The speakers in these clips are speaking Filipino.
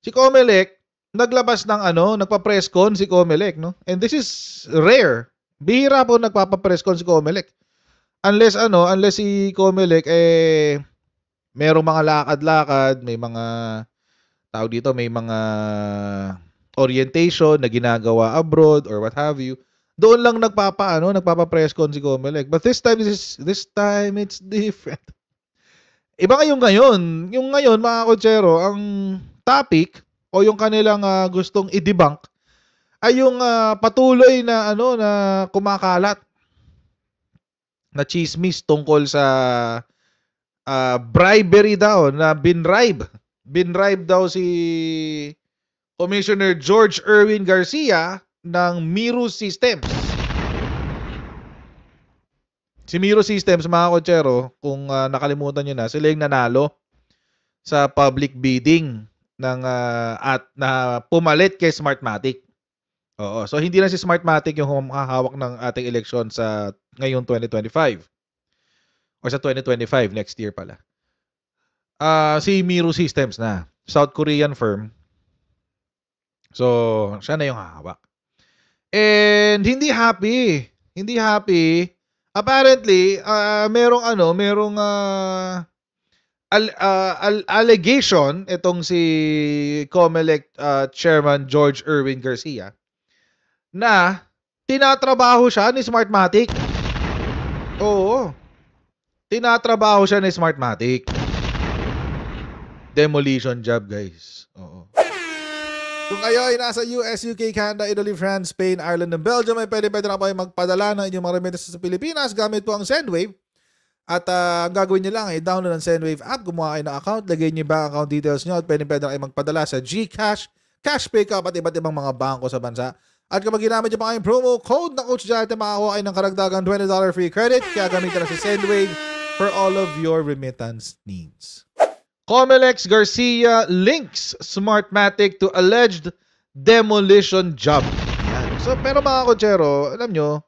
Si Comelec, naglabas ng ano, nagpa-press con si Comelec, no? And this is rare. Bihira po nagpapa-press con si Comelec. Unless si Comelec merong mga lakad-lakad, may mga tao dito, may mga orientation na ginagawa abroad or what have you. Doon lang nagpapa-press con si Comelec. But this time it's different. Iba ngayong ngayon. Yung ngayon, mga kotsero, ang topic o yung kanilang gustong i-debunk ay yung patuloy na na kumakalat na chismis tungkol sa bribery daw, na binribe. Binribe daw si Commissioner George Erwin Garcia ng Miro Systems. Si Miro Systems, mga kotsero, kung nakalimutan nyo na, sila yung nanalo sa public bidding ng at na pumalit kay Smartmatic. Oo, so hindi na si Smartmatic yung humahawak ng ating eleksyon sa ngayong 2025 or sa 2025 next year pala. Si Miro Systems na, South Korean firm. So, siya na yung hahawak. And hindi happy. Apparently, merong allegation itong si Comelec Chairman George Erwin Garcia na tinatrabaho siya ni Smartmatic. Oo. Tinatrabaho siya ni Smartmatic. Demolition job, guys. Oo. Kung kayo ay nasa US, UK, Canada, Italy, France, Spain, Ireland, and Belgium, ay pwede na po ay magpadala ng inyong mga remittances sa Pilipinas gamit po ang Sendwave. At ang gagawin nyo lang ay download ang Sendwave app, gumawa kayo ng account, lagay nyo ba account details nyo at pwede na kayo magpadala sa GCash, Cash Pickup at iba't ibang mga bangko sa bansa. At kapag ginamit nyo pa kayong promo code na Coach Jate, makakuha kayo ng karagdagang $20 free credit. Kaya gamitin na si Sendwave for all of your remittance needs. Comelec Garcia links Smartmatic to alleged demolition job. Yan. So, pero mga kotsero, alam nyo,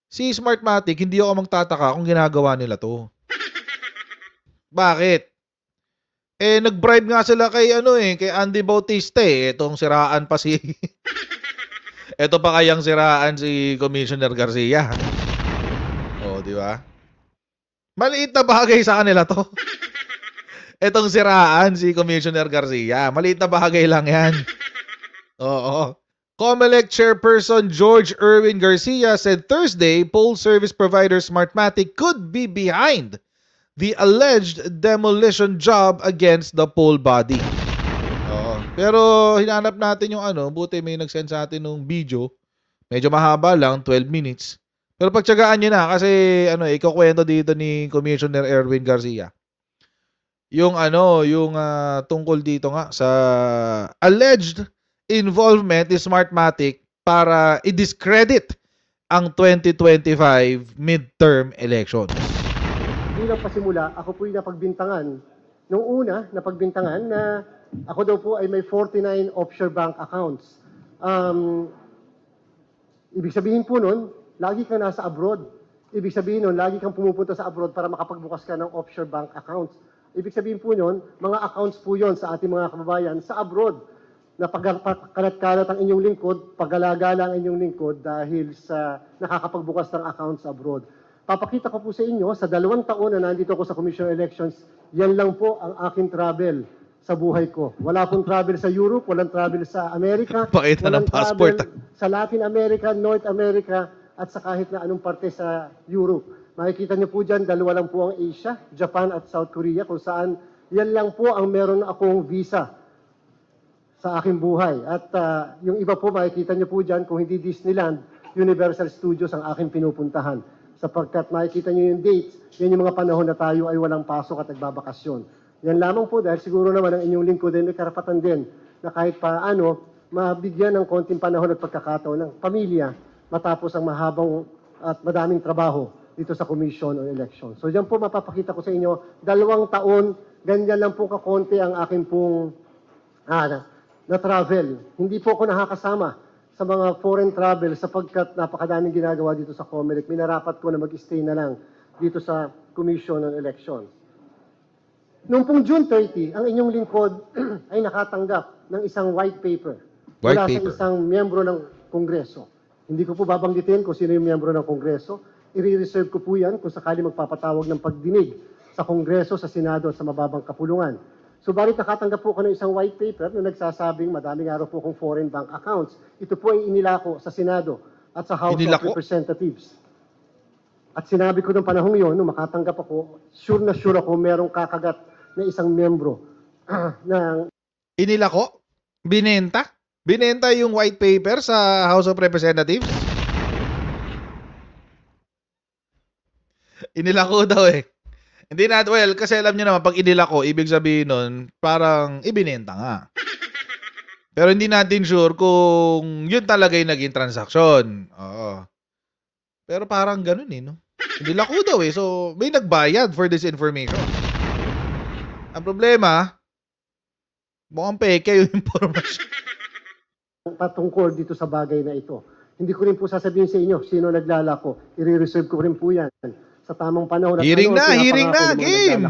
si Smartmatic, hindi ako magtataka kung ginagawa nila to. Bakit? Nag-bribe nga sila kay kay Andy Bautista Itong siraan pa si Ito pa kayang siraan si Commissioner Garcia. Oh, di ba? Maliit na bagay sa kanila to. Itong siraan si Commissioner Garcia. Maliit na bagay lang yan. Oo. Comelec Chairperson George Erwin Garcia said Thursday poll service provider Smartmatic could be behind the alleged demolition job against the poll body. Oo. Pero hinanap natin yung buti may nag-send sa atin ng video. Medyo mahaba lang, 12 minutes. Pero pagtsagaan nyo na kasi ikukwento dito ni Commissioner Erwin Garcia. Yung tungkol dito nga sa alleged involvement ni Smartmatic para i-discredit ang 2025 midterm elections. Bilang pasimula, ako po'y napagbintangan. Nung una, napagbintangan na ako daw po ay may 49 offshore bank accounts. Ibig sabihin po nun, lagi kang nasa abroad. Ibig sabihin nun, lagi kang pumupunta sa abroad para makapagbukas ka ng offshore bank accounts. Ibig sabihin po nun, mga accounts po yon sa ating mga kababayan sa abroad na pagkalat-kalat ang inyong lingkod, paggalagala ang inyong lingkod dahil sa nakakapagbukas ng accounts abroad. Papakita ko po sa inyo, sa 2 taon na nandito ako sa Commission on Elections, yan lang po ang aking travel sa buhay ko. Wala pong travel sa Europe, walang travel sa Amerika, Pakita ng walang passport. travel sa Latin America, North America, at sa kahit na anong parte sa Europe. Makikita niyo po dyan, 2 lang po ang Asia, Japan at South Korea, kung saan yan lang po ang meron akong visa sa aking buhay. At yung iba po, makikita niyo po dyan, kung hindi Disneyland, Universal Studios ang aking pinupuntahan. Sapagkat makikita niyo yung dates, yan yung mga panahon na tayo ay walang pasok at nagbabakasyon. Yan lamang po dahil siguro naman ang inyong lingkod ay may karapatan din na kahit paano mabigyan ng konting panahon at pagkakataon ng pamilya matapos ang mahabang at madaming trabaho dito sa Commission on Election. So diyan po mapapakita ko sa inyo, 2 taon, ganyan lang po kakonti ang aking pong na travel. Hindi po ako nakakasama sa mga foreign travel sapagkat napakadaming ginagawa dito sa Comelec. Minarapat ko na mag-stay na lang dito sa Commission on Elections. Noong pong June 30, ang inyong lingkod ay nakatanggap ng isang white paper White mula paper. sa isang miyembro ng Kongreso. Hindi ko po babanggitin kung sino yung miyembro ng Kongreso. I-reserve ko po yan kung sakali magpapatawag ng pagdinig sa Kongreso, sa Senado at sa mababang kapulungan. Subalit nakatanggap po ako ng isang white paper na nagsasabing madaming araw po kong foreign bank accounts. Ito po ay inilako sa Senado at sa House Inilako? of Representatives. At sinabi ko ng panahong yon, nung makatanggap ako, sure na sure ako merong kakagat na isang miyembro ng Inilako? Binenta? Binenta yung white paper sa House of Representatives? Inilako daw eh. Hindi na, well, kasi alam niyo naman, pag inilako, ibig sabihin nun, parang ibinenta nga. Pero hindi natin sure kung yun talaga yung naging transaksyon. Oo. Pero parang ganun eh, no? Inilako daw eh. So, may nagbayad for this information. Ang problema, mukhang peke yung information. patungkol dito sa bagay na ito. Hindi ko rin po sasabihin sa inyo sino naglalako. I-reserve ko rin po yan. Sa tamang panahon. Hearing na, game!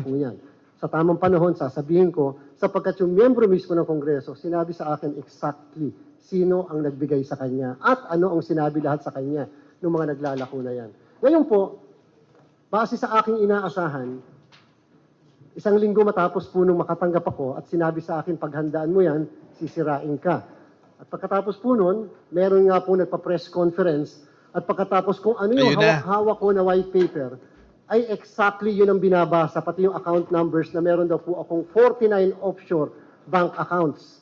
Sa tamang panahon, sasabihin ko, sapagkat yung miyembro mismo ng Kongreso, sinabi sa akin exactly sino ang nagbigay sa kanya at ano ang sinabi lahat sa kanya ng mga naglalako na yan. Ngayon po, base sa aking inaasahan, isang linggo matapos po nung makatanggap ako at sinabi sa akin, paghandaan mo yan, sisirain ka. At pagkatapos po nun, meron nga po nagpa-press conference at pagkatapos kung ano yung hawak-hawak ko na white paper, ay exactly yun ang binabasa, pati yung account numbers na meron daw po akong 49 offshore bank accounts.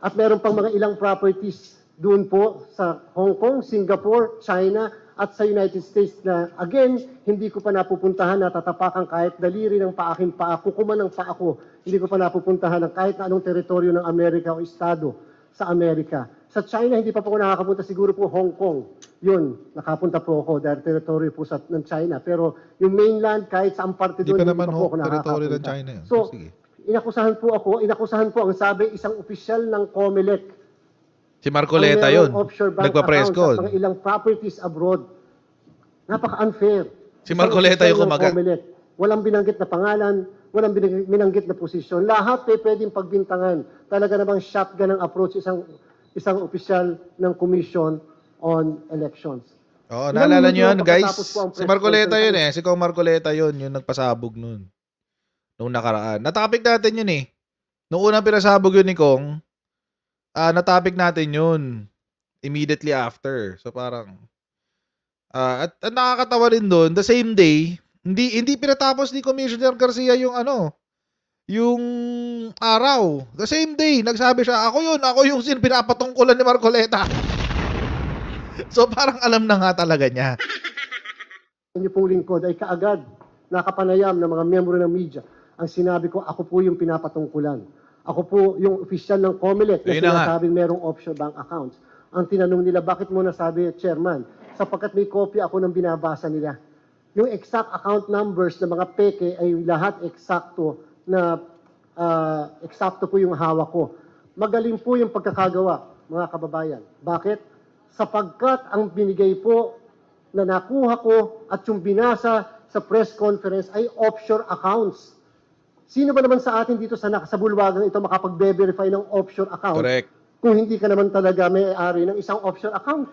At meron pang mga ilang properties doon po sa Hong Kong, Singapore, China, at sa United States na, again, hindi ko pa napupuntahan, natatapakan kahit daliri ng paaking paa, kukuman ng paa ko, hindi ko pa napupuntahan ng kahit na anong teritoryo ng Amerika o estado sa Amerika. Sa China, hindi pa po ako nakakapunta, siguro po Hong Kong. Yun, nakapunta po ako dahil teritoryo po ng China. Pero yung mainland, kahit saan parte doon, hindi pa po ako teritoryo nakakapunta. ng China. So, sige. inakusahan po ang sabi, isang opisyal ng COMELEC. Si Marcoleta yun. Nagpa-press con. Mga ilang properties abroad. Napaka-unfair. Si Marcoleta yung kumaga. Walang binanggit na pangalan, walang binanggit na posisyon. Lahat ay pwedeng pagbintangan. Talaga namang shotgun ang approach isang opisyal ng Commission on Elections. Oo, naalala nyo yun, guys? Si Marcoleta yun eh. Si Kong Marcoleta yun, yung nagpasabog nun. Nung nakaraan. Natapik natin yun eh. Nung unang pinasabog yun ni Kong, natapik natin yun. Immediately after. So parang, at nakakatawa rin doon, the same day, hindi pinatapos ni Commissioner Garcia yung yung araw. The same day, nagsabi siya, ako yung pinapatungkulan ni Marcoleta. So parang alam na nga talaga niya. Inyo pong lingkod ay kaagad nakapanayam ng mga miyembro ng media. Ang sinabi ko, ako po yung pinapatungkulan. Ako po yung opisyal ng COMELEC na sinasabing merong offshore bank accounts. Ang tinanong nila, bakit mo nasabi, Chairman? Sapagkat may kopya ako ng binabasa nila. Yung exact account numbers ng mga peke ay lahat eksakto na eksakto po yung hawak ko. Magaling po yung pagkakagawa, mga kababayan. Bakit? Sapagkat ang binigay po na nakuha ko at yung binasa sa press conference ay offshore accounts. Sino ba naman sa atin dito sa bulwagang ito makapag-verify ng offshore account? Correct. Kung hindi ka naman talaga may-ari ng isang offshore account.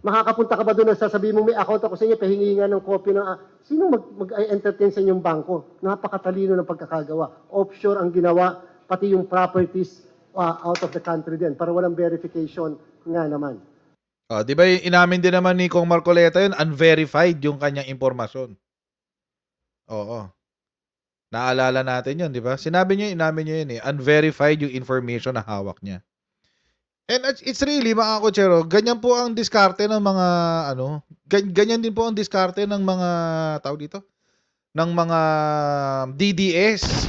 Makakapunta ka ba doon at sasabihin mo may account ako sa inyo, pahingi nga ng copy ng... Sino mag-entertain sa inyong bangko? Napakatalino ng pagkakagawa. Offshore ang ginawa, pati yung properties out of the country din, para walang verification nga naman. Di ba inamin din naman ni Kong Marcoleta yun, unverified yung kanyang impormasyon. Oo. Naalala natin yun, di ba? Sinabi niya, inamin niya yun eh. Unverified yung information na hawak niya. And it's really, mga kotsero, ganyan po ang diskarte ng mga, ganyan din po ang diskarte ng mga, tawag dito, ng mga DDS.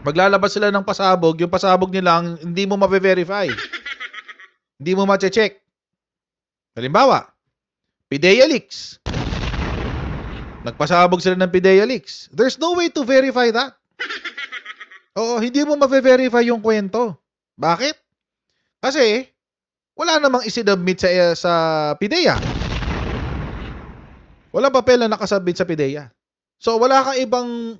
Maglalabas sila ng pasabog, yung pasabog nila, hindi mo ma-verify. Hindi mo ma-check. Halimbawa, PIDEA leaks. Nagpasabog sila ng PIDEA leaks. There's no way to verify that. Oo, hindi mo ma-verify yung kwento. Bakit? Kasi, wala namang isinubmit sa PIDEA. Walang papel na nakasubmit sa PIDEA. So, wala kang ibang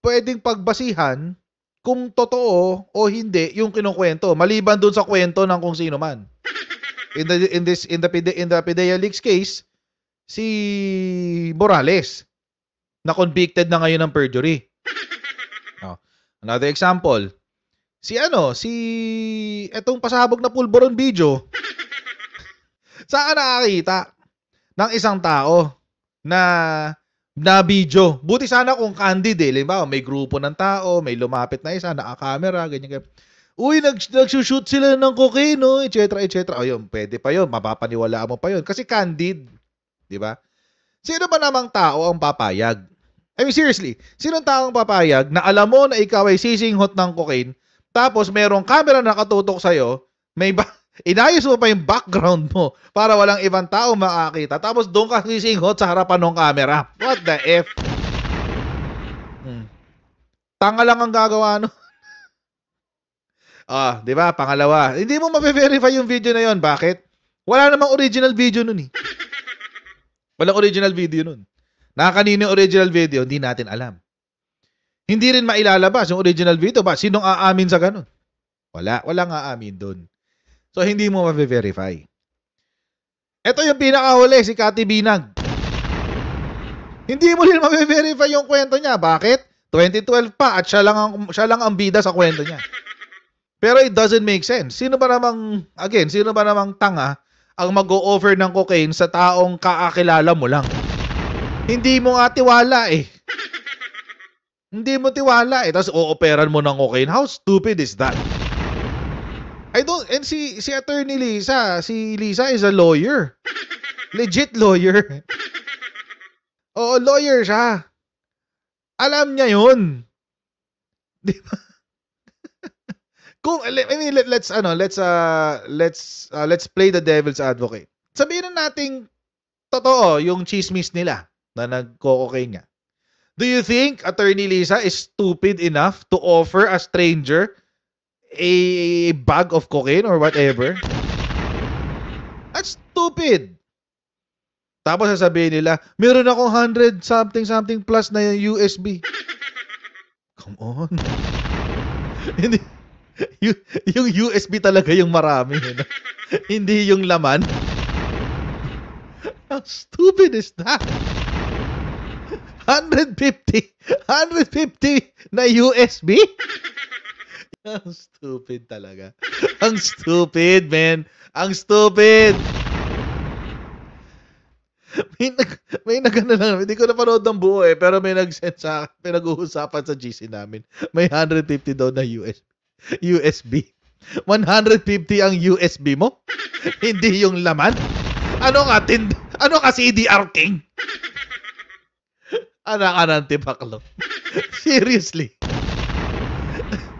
pwedeng pagbasihan kung totoo o hindi yung kinukwento, maliban dun sa kwento ng kung sino man. In the PDEA Leaks case, si Morales na convicted na ngayon ng perjury. Another example, etong pasabog na pulburon video. Saan nakakita ng isang tao na video? Buti sana kung candid Halimbawa, may grupo ng tao, may lumapit na isa, naka-camera, ganyan. Uy, nagsushoot sila ng cocaine, no? etc. Ayun, pwede pa yun. Mapapaniwalaan mo pa yun. Kasi candid. Di ba? Sino ba namang tao ang papayag? I mean, seriously, sinong taong papayag na alam mo na ikaw ay sisinghot ng cocaine, tapos merong camera na nakatutok sa'yo, inayos mo pa yung background mo para walang ibang tao makakita, tapos doon ka sisinghot sa harapan ng camera. What the F? Tanga lang ang gagawa, no? Di ba? Pangalawa, hindi mo mape-verify yung video na yon. Bakit? Wala namang original video nun eh. Walang original video nun. Kanino yung original video, hindi natin alam. Hindi rin mailalabas yung original video ba? Sinong aamin sa ganun? Walang aamin dun. So, hindi mo mape-verify. Ito yung pinakahuli, si Cathy Binag. Hindi mo rin mape-verify yung kwento niya. Bakit? 2012 pa at siya lang ang bida sa kwento niya. Pero it doesn't make sense. Sino ba namang tanga ang mag-o-offer ng cocaine sa taong kakakilala mo lang? Hindi mo nga tiwala eh. Hindi mo tiwala eh. Tapos o-operan mo ng cocaine. How stupid is that? And si Attorney Lisa, si Lisa is a lawyer. Legit lawyer. Oo, lawyer siya. Alam niya yun. Di ba? Let's play the devil's advocate. Sabihin na nating totoo yung chismis nila na nagko-cocaine niya. Do you think Attorney Lisa is stupid enough to offer a stranger a bag of cocaine or whatever? That's stupid. Tapos sasabihin nila, meron akong 100 something plus na USB. Come on. Hindi. Yung USB talaga yung marami. Hindi yung laman. How stupid is that? 150 na USB? Ang stupid talaga. Ang stupid, man. Ang stupid. May nagano lang. Hindi ko napanood ng buo pero may nag-send sa akin. May nag-uusapan sa GC namin. May 150 daw na USB. 150 ang USB mo? Hindi yung laman? Ano ka CDR King? Anak-anak tipaklo. Seriously.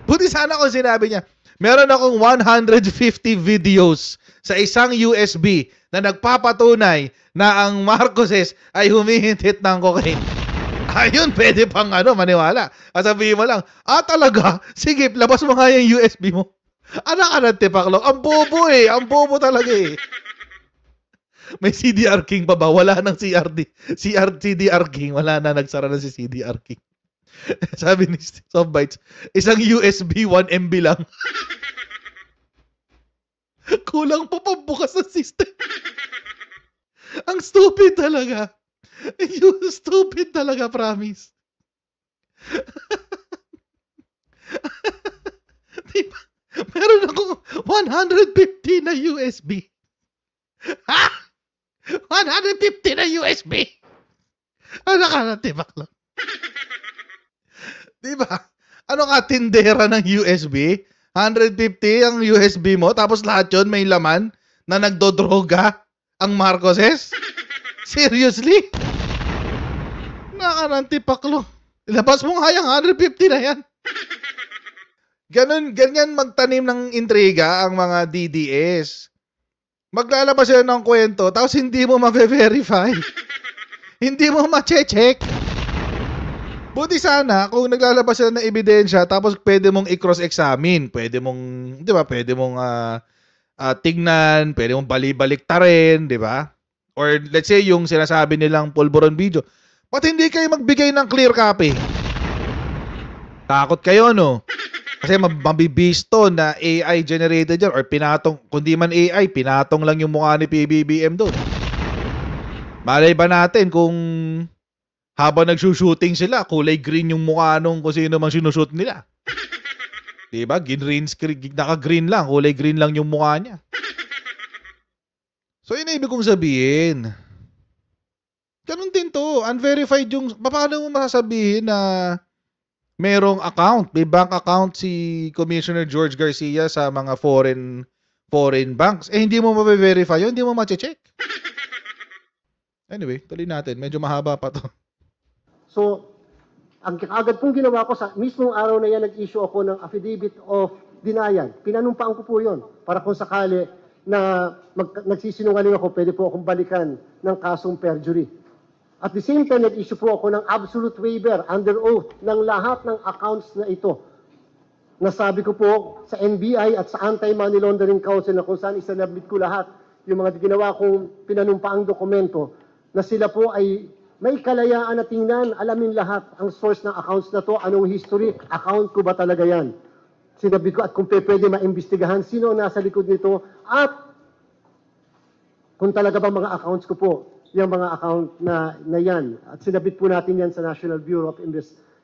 Buti sana kung sinabi niya, meron akong 150 videos sa isang USB na nagpapatunay na ang Marcoses ay humihintit ng cocaine. Ayun, pwede pang maniwala. Sabihin mo lang, talaga? Sige, labas mo nga yung USB mo. Anak-anak tipaklo. Ang bobo eh. Ang bobo talaga eh. May CDR King pa ba? Wala nang CDR King. Wala na, nagsara na si CDR King. Sabi ni Softbytes, isang USB 1 MB lang. Kulang pa pambukas ng system. Ang stupid talaga. You stupid talaga, promise. Diba? Meron akong 150 na USB. Ha? 150 na USB? Ano ka na, tibak lang? Diba? Ano ka, tindera ng USB? 150 ang USB mo, tapos lahat yun may laman na nagdodroga ang Marcoses? Seriously? Nakarantipaklo. Ilabas mo nga yung 150 na yan. Ganyan magtanim ng intriga ang mga DDS. Maglalabas sila ng kwento, tapos hindi mo ma-verify. Hindi mo ma-check. Buti sana kung naglalabas sila ng ebidensya, tapos pwede mong i-cross-examine. Pwede mong, di ba, tignan, pwede mong bali-baliktarin, di ba? Or let's say yung sinasabi nilang pulburon video. Ba't hindi kayo magbigay ng clear copy? Takot kayo, no? Kasi mabibisto na AI generated yan or pinatong, kundi man AI, pinatong lang yung mukha ni PBBM doon. Malay ba natin kung habang nagsushooting sila, kulay green yung mukha nung kung sino mang sinushoot nila. Diba? Green screen, naka-green lang, kulay green lang yung mukha niya. So yun ibig kong sabihin. Ganun din to, unverified yung, paano mo masasabihin na merong account, may bank account si Commissioner George Garcia sa mga foreign banks. Hindi mo ma-verify yun, hindi mo ma-check. Anyway, tuloy natin. Medyo mahaba pa to. So, ang agad pong ginawa ko sa mismong araw na yan, nag-issue ako ng affidavit of denial. Pinanumpaan ko po yun para kung sakali na nagsisinungaling ako, pwede po akong balikan ng kasong perjury. At the same time, nag-issue po ako ng absolute waiver under oath ng lahat ng accounts na ito. Nasabi ko po sa NBI at sa Anti-Money Laundering Council na kung saan isalabit ko lahat yung mga ginawa kong pinanumpaang dokumento na sila po ay may kalayaan na tingnan, alamin lahat ang source ng accounts na to, anong history, account ko ba talaga yan. Sinabi ko at kung pwede maimbestigahan sino ang nasa likod nito at kung talaga ba mga accounts ko po, yung mga account na yan. At sinabit po natin yan sa National Bureau of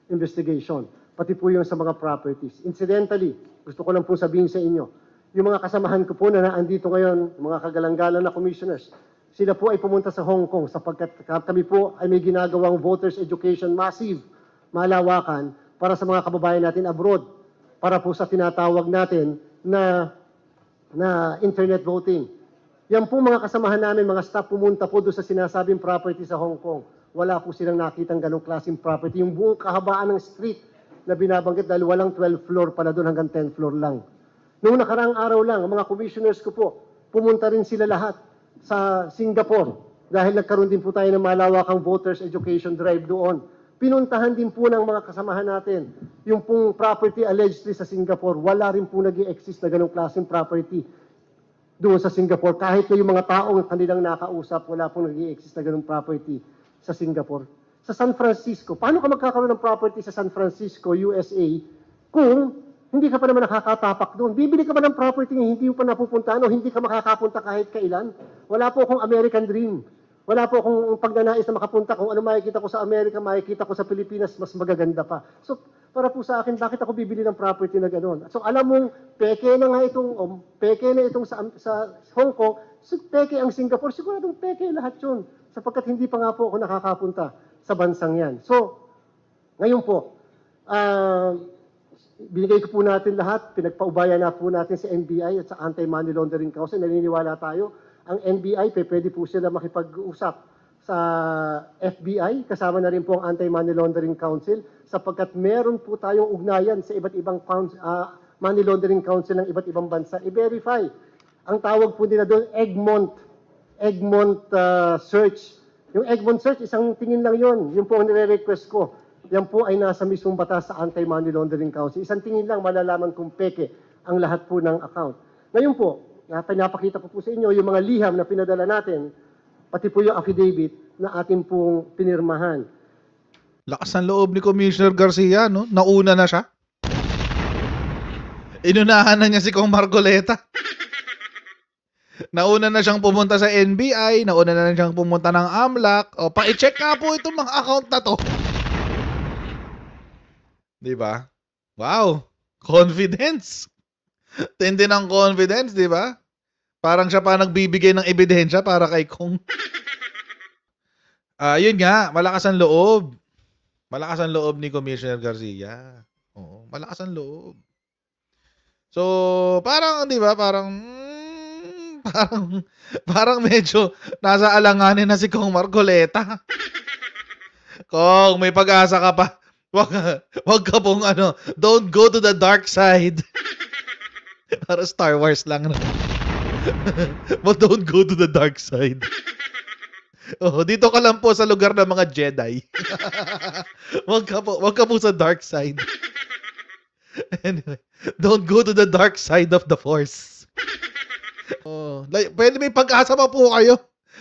Investigation. Pati po yung sa mga properties. Incidentally, gusto ko lang po sabihin sa inyo, yung mga kasamahan ko po na naandito ngayon, mga kagalang-galang na commissioners, sila po ay pumunta sa Hong Kong sapagkat kami po ay may ginagawang voters education massive, malawakan, para sa mga kababayan natin abroad, para po sa tinatawag natin na internet voting. Yan po mga kasamahan namin, mga staff pumunta po doon sa sinasabing property sa Hong Kong. Wala po silang nakitang ganong klaseng property. Yung buong kahabaan ng street na binabanggit dahil walang 12 floor pala doon hanggang 10 floor lang. Noong nakaraang araw lang, ang mga commissioners ko po, pumunta rin sila lahat sa Singapore dahil nagkaroon din po tayo ng malawakang voters education drive doon. Pinuntahan din po ng mga kasamahan natin yung pong property allegedly sa Singapore. Wala rin po nag-i-exist na ganong klaseng property doon sa Singapore. Kahit na yung mga taong kanilang nakausap, wala pong nag-i-exist na ganong property sa Singapore. Sa San Francisco, paano ka magkakaroon ng property sa San Francisco, USA, kung hindi ka pa naman nakakatapak doon? Bibili ka ba ng property na hindi mo pa napupuntahan o hindi ka makakapunta kahit kailan? Wala po akong American dream. Wala po akong pagnanais na makapunta. Kung ano makikita ko sa Amerika, makikita ko sa Pilipinas, mas magaganda pa. So, para po sa akin, bakit ako bibili ng property na gano'n? So, alam mong, peke na nga itong sa Hong Kong, so, peke ang Singapore, siguradong peke lahat yun. Sapagkat hindi pa nga po ako nakakapunta sa bansang yan. So, ngayon po, binigay ko po natin lahat, pinagpaubaya na po natin sa NBI at sa Anti-Money Laundering Council. Naniniwala tayo, ang NBI, pwede po sila makipag-usap sa FBI, kasama na rin po ang Anti-Money Laundering Council, sapagkat meron po tayong ugnayan sa iba't ibang Money Laundering Council ng iba't ibang bansa. I-verify. Ang tawag po nila doon, Egmont search. Yung Egmont search, isang tingin lang yun. Yun po ang nire-request ko. Yan po ay nasa mismong batas sa Anti-Money Laundering Council. Isang tingin lang, malalaman kung peke ang lahat po ng account. Ngayon po, pinapakita ko po sa inyo yung mga liham na pinadala natin, pati po yung affidavit na ating pong pinirmahan. Lakas ng loob ni Commissioner Garcia, no? Nauna na siya. Inunahan na niya si Kong Marcoleta. Nauna na siyang pumunta sa NBI, nauna na siyang pumunta ng AMLAC. O, pa-check nga po itong mga account na to. Diba? Wow! Confidence! Tindi ng confidence, diba? Parang siya pa nagbibigay ng ebidensya para kay Kong. Yun nga, malakas ang loob. Malakas ang loob ni Commissioner Garcia. Oo, malakas ang loob. So, parang, di ba, parang medyo nasa alanganin na si Kong Marcoleta. Kong, may pag-asa ka pa. Wag ka pong don't go to the dark side. Para Star Wars lang. No? But don't go to the dark side. Oh, dito ka lang po sa lugar ng mga Jedi. Wag ka po sa dark side. Anyway, don't go to the dark side of the Force. Oh, pwede may pag-asa pa po kayo.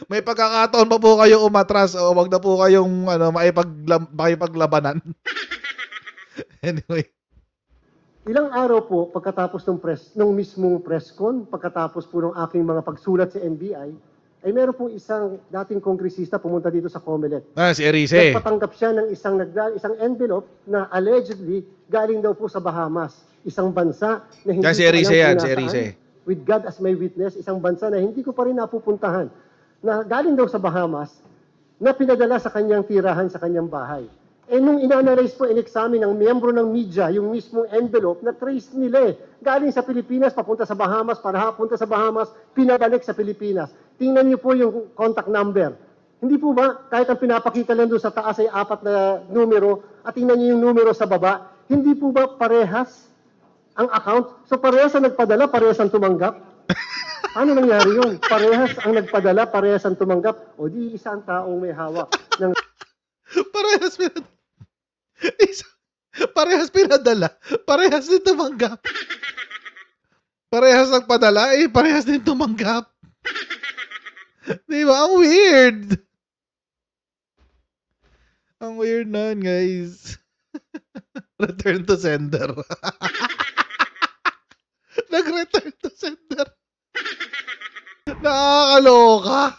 May pagkakataon pa po kayo umatras o wag na po kayong makipaglabanan. Anyway. Ilang araw po pagkatapos nung mismong press con, pagkatapos po ng aking mga pagsulat sa NBI, ay meron pong isang dating kongresista pumunta dito sa COMELEC. Si Erice. Nagpatanggap siya ng isang envelope na allegedly galing daw po sa Bahamas. Isang bansa na hindi Si ko Erice alam yan, kung si nasaan. Erice. With God as my witness, isang bansa na hindi ko pa rin napupuntahan. Na galing daw sa Bahamas, na pinadala sa kanyang tirahan sa kanyang bahay. Nung in-analyze po, in-examine ng miyembro ng media, yung mismong envelope, na trace nila galing sa Pilipinas, papunta sa Bahamas, papunta sa Bahamas, pinabalik sa Pilipinas. Tingnan niyo po yung contact number. Hindi po ba, kahit ang pinapakita lang doon sa taas ay 4 na numero, at tingnan niyo yung numero sa baba, hindi po ba parehas ang account? So parehas ang nagpadala, parehas ang tumanggap? Ano nangyari yun? Parehas ang nagpadala, parehas ang tumanggap? O di isang taong may hawak ng Parehas pinadala. Parehas pinadala. Parehas din tumanggap. Parehas nagpadala, parehas din tumanggap. Di ba? Ang weird. Ang weird nun, guys. Return to sender. Nag-return to sender. Nakakaloka.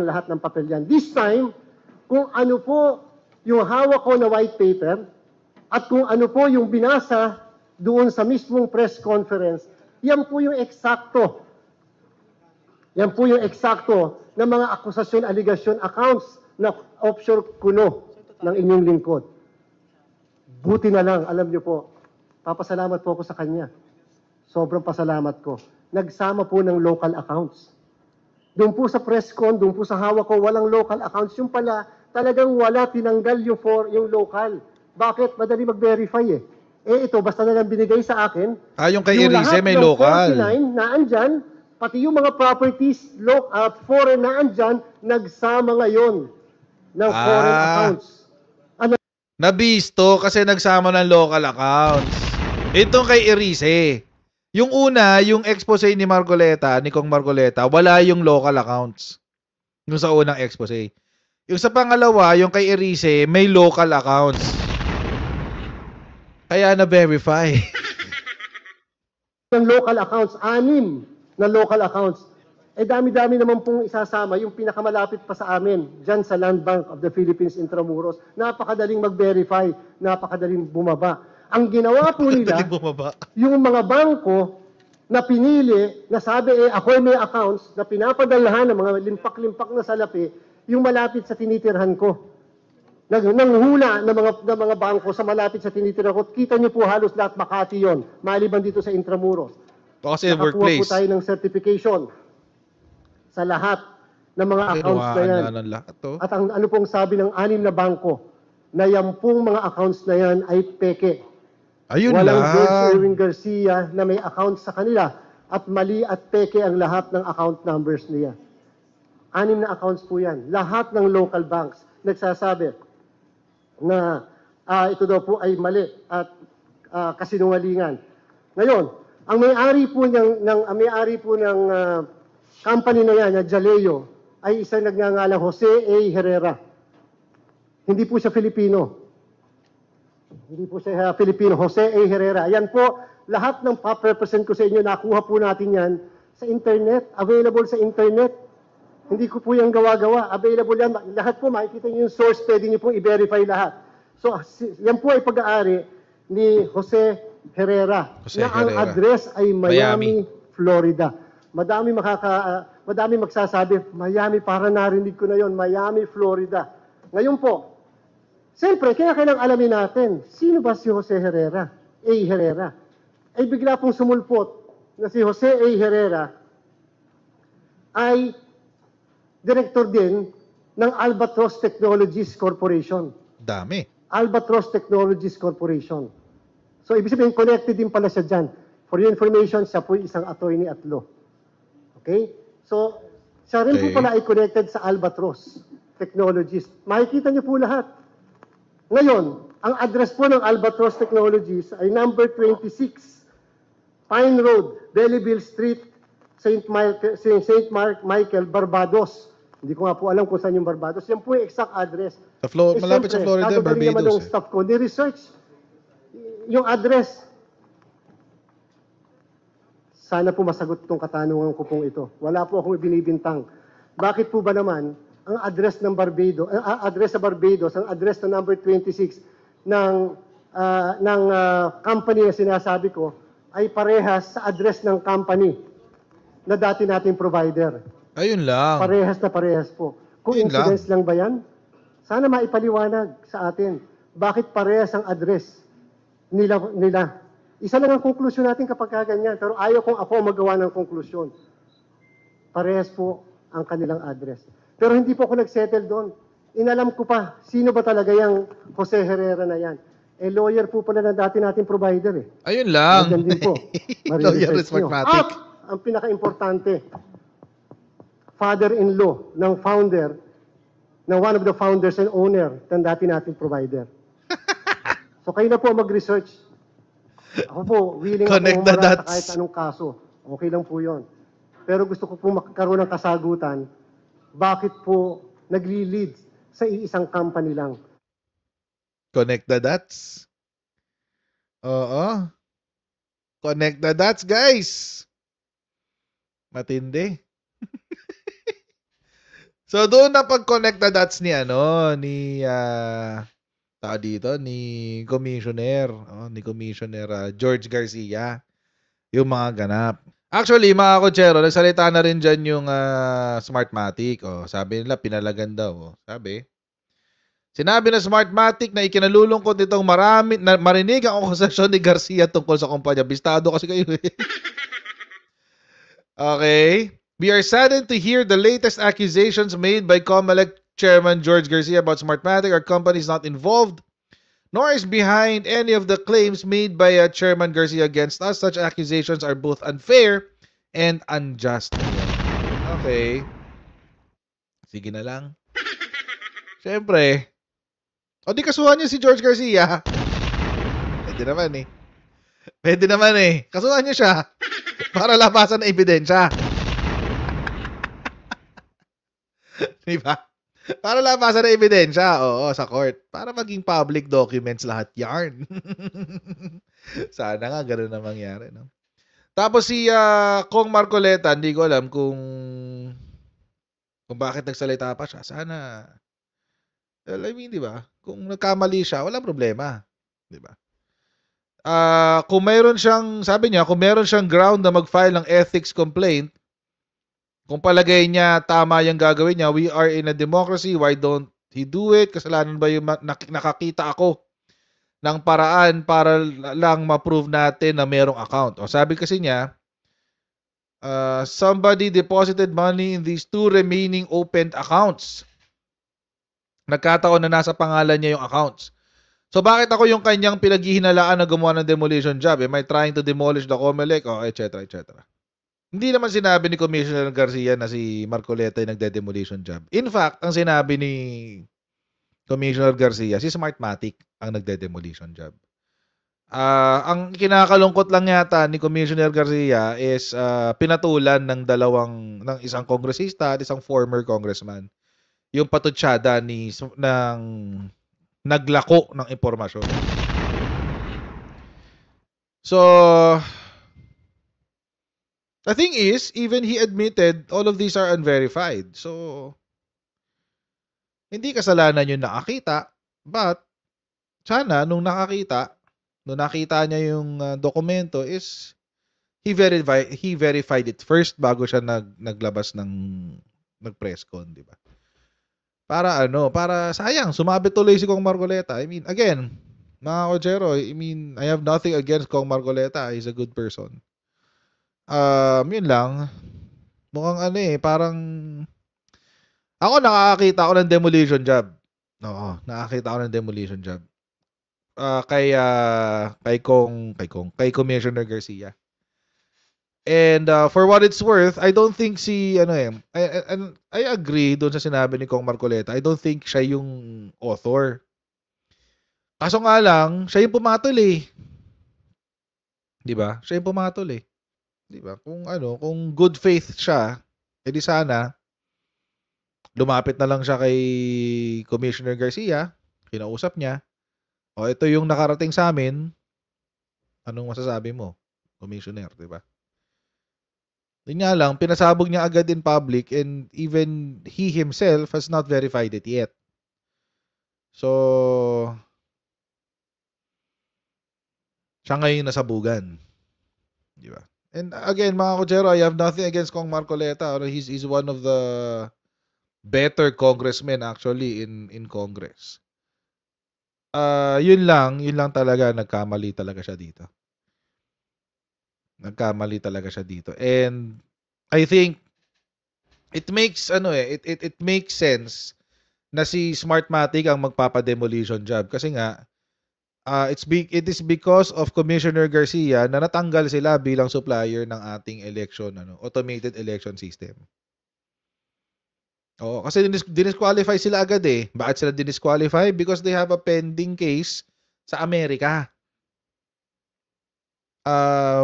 lahat ng papel yan. This time, kung ano po yung hawak ko na white paper at kung ano po yung binasa doon sa mismong press conference, yan po yung eksakto. Yan po yung eksakto ng mga akusasyon, aligasyon, accounts na offshore kuno ng inyong lingkod. Buti na lang, alam niyo po, papasalamat po ako sa kanya. Sobrang pasalamat ko. Nagsama po ng local accounts. Doon po sa press con, doon po sa hawak ko, walang local accounts. Yung pala, talagang wala, tinanggal yung local. Bakit? Madali mag-verify ito, basta na lang binigay sa akin. Yung kay Erice may local. Yung lahat ng 49 na andyan, pati yung mga properties, foreign na andyan, nagsama ngayon ng foreign accounts. Nabisto kasi nagsama ng local accounts. Itong kay Erice. Yung una, yung expose ni Marcoleta, ni Kong Marcoleta, wala yung local accounts. Yung sa unang expose. Yung sa pangalawa, yung kay Erice, may local accounts. Kaya na-verify. Ng local accounts, 6 na local accounts. Dami-dami naman pong isasama, yung pinakamalapit pa sa amin, dyan sa Land Bank of the Philippines, Intramuros. Napakadaling mag-verify, napakadaling bumaba. Ang ginawa po nila, yung mga bangko na pinili, na sabi, ako may accounts, na pinapadalahan ng mga limpak-limpak na salapi, yung malapit sa tinitirhan ko. Nanghula ng mga bangko sa malapit sa tinitirhan ko. Kita niyo po halos lahat Makati yon, maliban dito sa Intramuros. Kasi Nakakuha workplace. po tayo ng certification sa lahat ng mga accounts na yan. At ang ano pong sabi ng 6 na bangko, na yan pong mga accounts na yan ay peke. Ayun Walang lang. George Erwin Garcia na may accounts sa kanila at mali at peke ang lahat ng account numbers niya. 6 na accounts po yan. Lahat ng local banks nagsasabi na ito daw po ay mali at kasinungalingan. Ngayon, ang may-ari po ng company na yan, na Jaleo, ay isang nagngangalang Jose A. Herrera. Hindi po siya Filipino. Hindi po siya Filipino, Jose A. Herrera. Yan po, lahat ng pa-represent ko sa inyo, nakuha po natin yan sa internet, available sa internet. Hindi ko po yan gawa-gawa, available yan. Lahat po, makikita niyo yung source, pwede niyo pong i-verify lahat. So, yan po ay pag-aari ni Jose Herrera, ang address ay Miami, Florida. Madami magsasabi, Miami, para narinig ko na yon, Miami, Florida. Ngayon po, siyempre, kaya kailang alamin natin, sino ba si Jose Herrera? A. Herrera. Ay bigla pong sumulpot na si Jose A. Herrera ay director din ng Albatross Technologies Corporation. Dami. Albatross Technologies Corporation. So, ibig sabihin, connected din pala siya dyan. For your information, siya po isang attorney at law. Okay? So, siya rin po pala ay connected sa Albatross Technologies. Makikita niyo po lahat. Ngayon, ang address po ng Albatross Technologies ay number 26, Pine Road, Belleville Street, St. Michael, Barbados. Hindi ko nga po alam kung saan yung Barbados. Yan po yung exact address. Malapit sa Florida, Barbados. Barbados. Naman ng staff ko, ni-research yung address, sana po masagot itong katanungan ko pong ito. Wala po akong binibintang. Bakit po ba naman ang address ng Barbados, address sa Barbados, ang address na number 26 ng company na sinasabi ko ay parehas sa address ng company na dati nating provider. Ayun lang. Parehas na parehas po. Coincidence lang ba yan? Sana maipaliwanag sa atin. Bakit parehas ang address nila? Isa lang ang konklusyon natin kapag ganyan. Pero ayaw kong ako magawa ng konklusyon. Parehas po ang kanilang address. Pero hindi po ako nagsettle doon. Inalam ko pa, sino ba talaga yung Jose Herrera na yan? Eh, lawyer po pala na dati nating provider eh. Ayun lang. Nandiyan din po. Lawyer is Smartmatic. At ang pinaka-importante, father-in-law ng founder, ng one of the founders and owner ng dati nating provider. So kayo na po mag-research. Ako po, willing Connect ako the humarap sa dots. kahit anong kaso. Okay lang po yon. Pero gusto ko po magkaroon ng kasagutan, bakit po nagli-lead sa iisang company lang? Connect the dots. Oo. Connect the dots, guys. Matindi. So doon na pag-connect the dots ni Commissioner George Garcia, yung mga ganap. Actually, mga kotsero, nagsalita na rin dyan yung Smartmatic. Sabi nila, pinalagan daw. Sinabi na Smartmatic na ikinalulungkot nitong marinig ang akusasyon ni Garcia tungkol sa kumpanya. Bistado kasi kayo eh. Okay. We are saddened to hear the latest accusations made by COMELEC Chairman George Garcia about Smartmatic. Our company is not involved, nor is behind any of the claims made by Chairman Garcia against us. Such accusations are both unfair and unjust. Okay. Sige na lang. Siyempre. O di kasuhan niyo si George Garcia. Pwede naman eh. Kasuhan niyo siya. Para labasan na ebidensya. Diba? Para labasan na ebidensya. Oo, sa court. Para maging public documents lahat yarn. Sana nga gano'n na mangyari. No? Tapos si Kong Marcoleta, hindi ko alam kung bakit nagsalita pa siya. Sana, well, I mean, di ba? Kung nagkamali siya, walang problema. Di ba? Kung mayroon siyang, sabi niya, kung mayroon siyang ground na mag-file ng ethics complaint, kung palagay niya tama yung gagawin niya, we are in a democracy, why don't he do it? Kasalanan ba yung nakakita ako ng paraan para lang ma-prove natin na merong account? O sabi kasi niya, somebody deposited money in these 2 remaining opened accounts. Nagkataon na nasa pangalan niya yung accounts. So bakit ako yung kanyang pinaghihinalaan na gumawa ng demolition job? Am I trying to demolish the COMELEC? O etc. etc. Hindi naman sinabi ni Commissioner Garcia na si Marcoleta yung nagde-demolition job. In fact, ang sinabi ni Commissioner Garcia, si Smartmatic ang nagde-demolition job. Ang kinakalungkot lang yata ni Commissioner Garcia is pinatulan ng isang kongresista at isang former congressman. Yung patutsada ng naglako ng impormasyon. So, the thing is, even he admitted all of these are unverified. So, hindi kasalanan yung nakakita, but sana nung nakita niya yung dokumento is he verified it first bago siya naglabas ng nag-press con, di ba? Para sayang, sumabit tuloy si Kong Marcoleta. I mean, again, mga kotsero, I have nothing against Kong Marcoleta. He's a good person. Yun lang. Mukhang parang ako nakakita ako ng demolition job. Oo, nakakita ako ng demolition job. Kay Commissioner Garcia. And for what it's worth, I don't think I agree doon sa sinabi ni Kong Marcoleta. I don't think siya yung author. Kaso nga lang, siya yung pumatol eh. 'Di ba? Siya yung pumatol eh. 'Di ba? Kung good faith siya, edi sana lumapit na lang siya kay Commissioner Garcia, kinausap niya. O ito yung nakarating sa amin, Anong masasabi mo, Commissioner, di ba? Yun nga lang, pinasabog niya agad in public and even he himself has not verified it yet. So, siya ngayon nasabugan. Di ba? And again, mga Kojero, I have nothing against Kong Marcoleta. He's one of the better congressmen actually in Congress. Yun lang talaga, nagkamali talaga siya dito. And I think it makes it makes sense na si Smartmatic ang magpapa-demolition job kasi nga it is because of Commissioner Garcia na natanggal sila bilang supplier ng ating automated election system. Oo, kasi dinisqualify sila agad eh. Bakit sila dinisqualify? Because they have a pending case sa Amerika.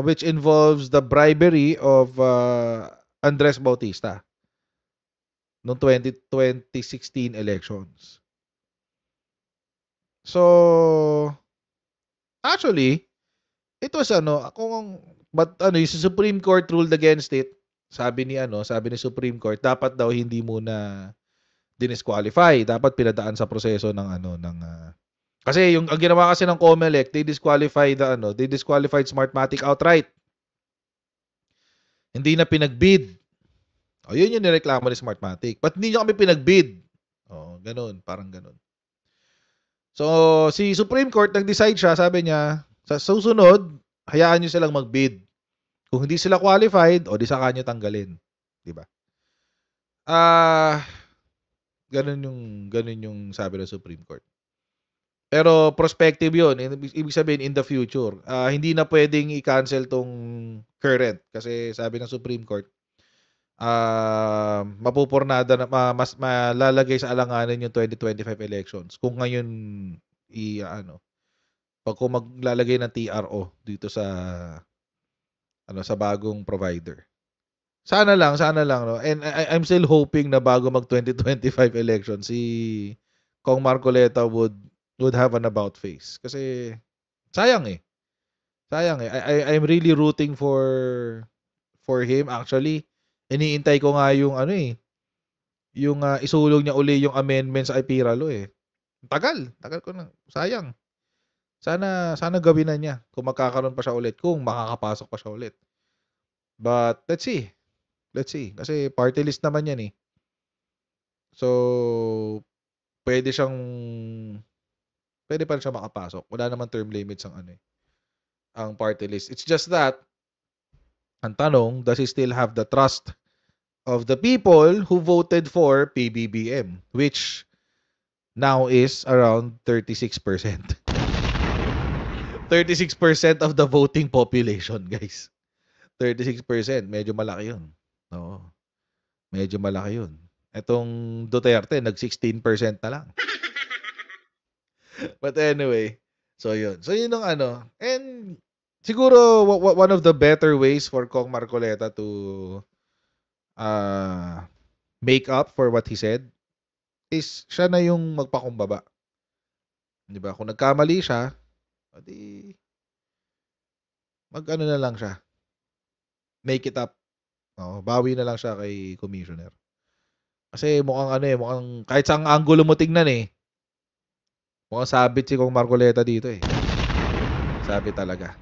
Which involves the bribery of Andres Bautista noong 2016 elections. So, actually, it was yung Supreme Court ruled against it. Sabi ni Supreme Court, dapat daw hindi muna dinisqualify, dapat pinadaan sa proseso kasi ang ginawa kasi ng COMELEC, they disqualified Smartmatic outright. Hindi na pinagbid. Yun yung nireklamo ni Smartmatic. Ba't hindi nyo kami pinagbid? Ganun, parang ganun. So, si Supreme Court nag-decide siya, sabi niya, sa susunod, hayaan nyo silang mag-bid. Kung hindi sila qualified, di saka nyo tanggalin. Diba? Ganun yung sabi ng Supreme Court. Pero prospective yun. Ibig sabihin, in the future. Hindi na pwedeng i-cancel tong current. Kasi sabi ng Supreme Court, mapupurnada na, mas malalagay sa alanganin yung 2025 elections. Kung ngayon, kung maglalagay ng TRO dito sa bagong provider. Sana lang, no? And I'm still hoping na bago mag 2025 election, si Kong Marcoleta would have an about face. Kasi sayang eh. I'm really rooting for him actually. Iniintay ko nga yung yung isulong niya uli yung amendments sa IPIRA law eh. Tagal ko na. Sayang. Sana gawin na niya kung magkakaroon pa siya ulit, kung makakapasok pa siya ulit. But let's see. Kasi party list naman yan eh. So pwede pa siya makapasok. Wala naman term limits ang party list. It's just that ang tanong, does he still have the trust of the people who voted for PBBM, which now is around 36%. 36% of the voting population, guys. 36%, medyo malaki 'yun. Oo. Medyo malaki 'yun. Etong Duterte nag-16% na lang. But anyway, so 'yun. So 'yun ang and siguro one of the better ways for Kong Marcoleta to make up for what he said is siya na yung magpakumbaba. 'Di ba? Kung nagkamali siya, edi na lang siya. Make it up. Bawi na lang siya kay Commissioner. Kasi mukhang kahit saang anggulo mo tingnan mukhang sabit si Kong Marcoleta dito eh. Sabit talaga.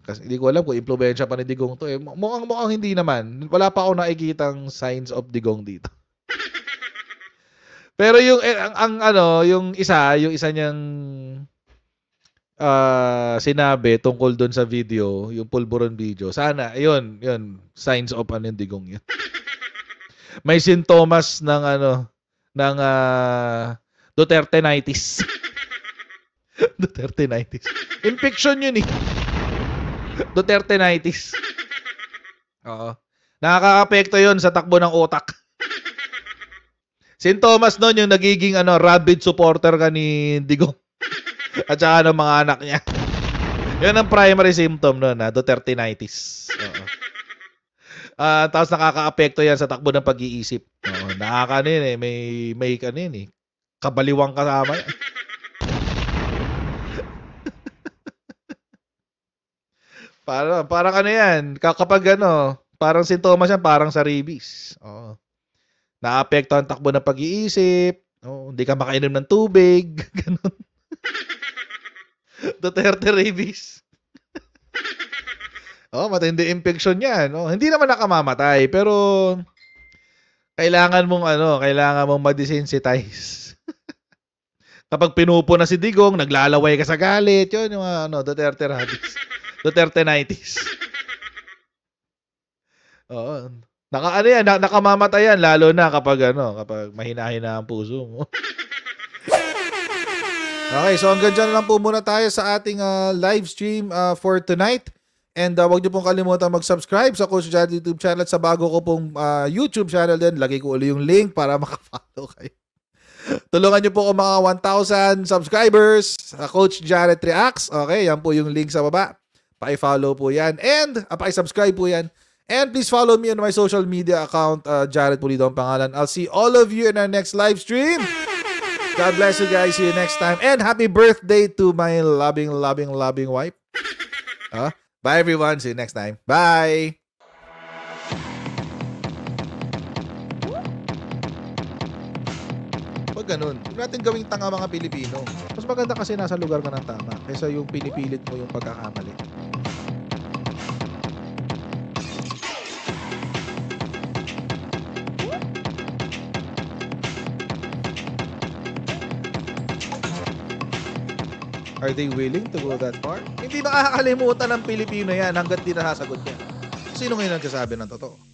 Kasi hindi ko alam kung impluwensya pa ni Digong to eh. Mukhang hindi naman. Wala pa ako nakikitang signs of Digong dito. Pero yung yung isa niyang sinabi tungkol doon sa video, yung pulburon video. Sana yun, signs of yung Digong yun. May sintomas ng Duterte-nitis. Duterte-nitis. Infection yun eh. Duterte-nitis. Oo. Nakaka-apekto yun sa takbo ng utak. Sintomas nun yung nagiging rabid supporter ka ni Digong. At saka ng mga anak niya. Yun ang primary symptom nun, Duterte-nitis. Oo. Tapos nakaka-apekto yan sa takbo ng pag-iisip. Oo, may kabaliwang kasama yan. Parang ano yan, kapag ano, parang sintomas yan, parang sa rabies. Oo. Naapekto ang takbo ng pag-iisip. Oo, hindi ka makainom ng tubig. Ganun. Duterte rabies. Oh, matindi infection yan. Oh, hindi naman nakamamatay, pero kailangan mong ma-desensitize. Kapag pinupo na si Digong, naglalaway ka sa galit. Yun yung Duterte rabies. Duterte 90s. Oo. Nakamamatay yan lalo na kapag mahina-hina ang puso mo. Okay, so hanggang dyan lang po muna tayo sa ating live stream for tonight. And wag niyo pong kalimutan mag-subscribe sa Coach Jared YouTube channel at sa bago ko pong YouTube channel din. Lagay ko uli yung link para makafollow kayo. Tulungan niyo po ako mga 1,000 subscribers sa Coach Jared Reacts. Okay, yan po yung link sa baba. Paki-follow po yan. And paki-subscribe po yan. And please follow me on my social media account, Jared Pulido ang pangalan. I'll see all of you in our next live stream. God bless you guys. See you next time. And happy birthday to my loving wife. Bye everyone. See you next time. Bye. Pag ganun, huwag natin gawing tanga mga Pilipino. Mas maganda kasi nasa lugar ka ng tama kaysa yung pinipilit mo yung pagkakamali. Are they willing to go that far? Hindi makakalimutan ng Pilipino yan hanggat di nasasagot niya. Sino ngayon nagsasabi ng totoo?